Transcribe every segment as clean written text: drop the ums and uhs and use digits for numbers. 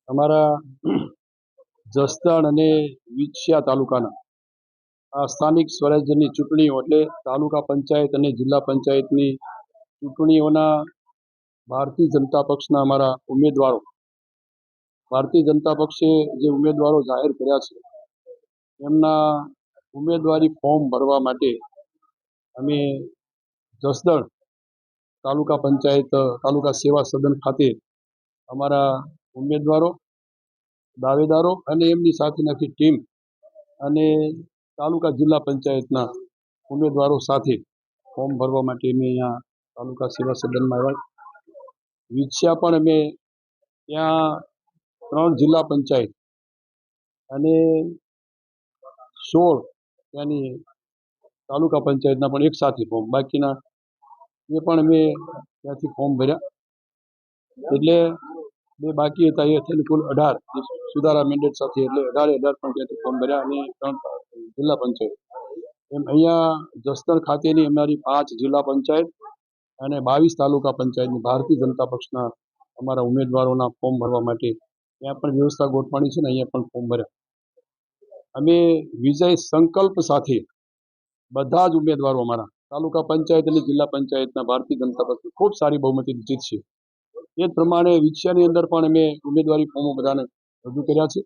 અમારા જસદણ અને વિછિયા તાલુકાના આ સ્થાનિક સ્વરાજ્યની ચૂંટણીઓ એટલે તાલુકા પંચાયત અને જિલ્લા પંચાયતની ચૂંટણીઓના ભારતીય જનતા પક્ષના અમારા ઉમેદવારો ભારતીય જનતા પક્ષે જે ઉમેદવારો જાહેર કર્યા છે એમના ઉમેદવારી ફોર્મ ભરવા માટે અમે જસદણ તાલુકા પંચાયત તાલુકા સેવા સદન ખાતે અમારા ઉમેદવારો દાવેદારો અને એમની સાથેની આખી ટીમ અને તાલુકા જિલ્લા પંચાયતના ઉમેદવારો સાથે ફોર્મ ભરવા માટે અમે અહીંયા તાલુકા સેવા સદનમાં આવ્યા. વિછિયા પણ અમે ત્યાં 3 જિલ્લા પંચાયત અને 16 ત્યાંની તાલુકા પંચાયતના પણ એક સાથે ફોર્મ બાકીના એ પણ અમે ત્યાંથી ફોર્મ ભર્યા. એટલે બે બાકી હતા એ થઈને કુલ 18 સુધારા મેન્ડેટ સાથે એટલે 18 પણ ત્યાંથી ફોર્મ ભર્યા અને 3 જિલ્લા પંચાયત એમ અહીંયા જસદણ ખાતેની અમારી 5 જિલ્લા પંચાયત અને 22 તાલુકા પંચાયતની ભારતીય જનતા પક્ષના અમારા ઉમેદવારોના ફોર્મ ભરવા માટે ત્યાં પણ વ્યવસ્થા ગોઠવણી છે ને અહીંયા પણ ફોર્મ ભર્યા. અમે વિજય સંકલ્પ સાથે બધા જ ઉમેદવારો અમારા તાલુકા પંચાયત અને જિલ્લા પંચાયતના ભારતીય જનતા પક્ષ ખૂબ સારી બહુમતી જીતશે. એ જ પ્રમાણે વિછિયાની અંદર પણ અમે ઉમેદવારી ફોર્મો બધાને રજૂ કર્યા છે.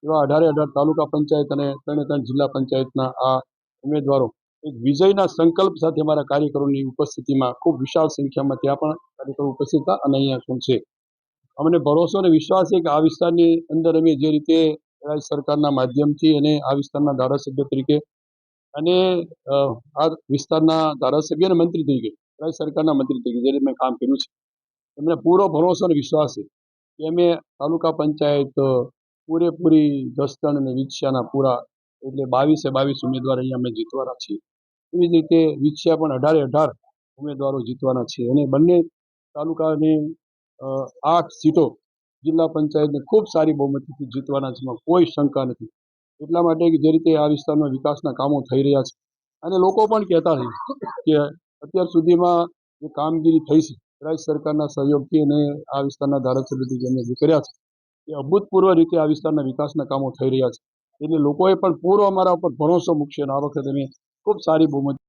એવા 18 તાલુકા પંચાયત અને 3 જિલ્લા પંચાયતના આ ઉમેદવારો એક વિજયના સંકલ્પ સાથે અમારા કાર્યકરોની ઉપસ્થિતિમાં ખૂબ વિશાળ સંખ્યામાં ત્યાં પણ કાર્યકરો ઉપસ્થિત હતા અને અહીંયા શું છે. અમને ભરોસો અને વિશ્વાસ છે કે આ વિસ્તારની અંદર અમે જે રીતે રાજ્ય સરકારના માધ્યમથી અને આ વિસ્તારના ધારાસભ્ય તરીકે અને આ વિસ્તારના ધારાસભ્ય અને મંત્રી તરીકે રાજ્ય સરકારના મંત્રી તરીકે જે રીતે મેં કામ કર્યું છે એમને પૂરો ભરોસો અને વિશ્વાસ છે કે અમે તાલુકા પંચાયત પૂરેપૂરી જસદણ અને વિછિયાના પૂરા એટલે 22 ઉમેદવાર અહીંયા અમે જીતવાના છીએ. એવી જ રીતે વિછિયા પણ 18 ઉમેદવારો જીતવાના છે અને બંને તાલુકાની 8 સીટો જિલ્લા પંચાયતને ખૂબ સારી બહુમતીથી જીતવાના છે, એમાં કોઈ શંકા નથી. એટલા માટે કે જે રીતે આ વિસ્તારમાં વિકાસના કામો થઈ રહ્યા છે અને લોકો પણ કહેતા છે કે અત્યાર સુધીમાં જે કામગીરી થઈ છે રાજ્ય સરકારના સહયોગથી અને આ વિસ્તારના ધારાસભ્યથી અમે જે કર્યા છે એ અભૂતપૂર્વ રીતે આ વિસ્તારના વિકાસના કામો થઈ રહ્યા છે. એટલે લોકોએ પણ પૂરો અમારા ઉપર ભરોસો મૂકશે અને આ વખતે અમે ખૂબ સારી બહુમતી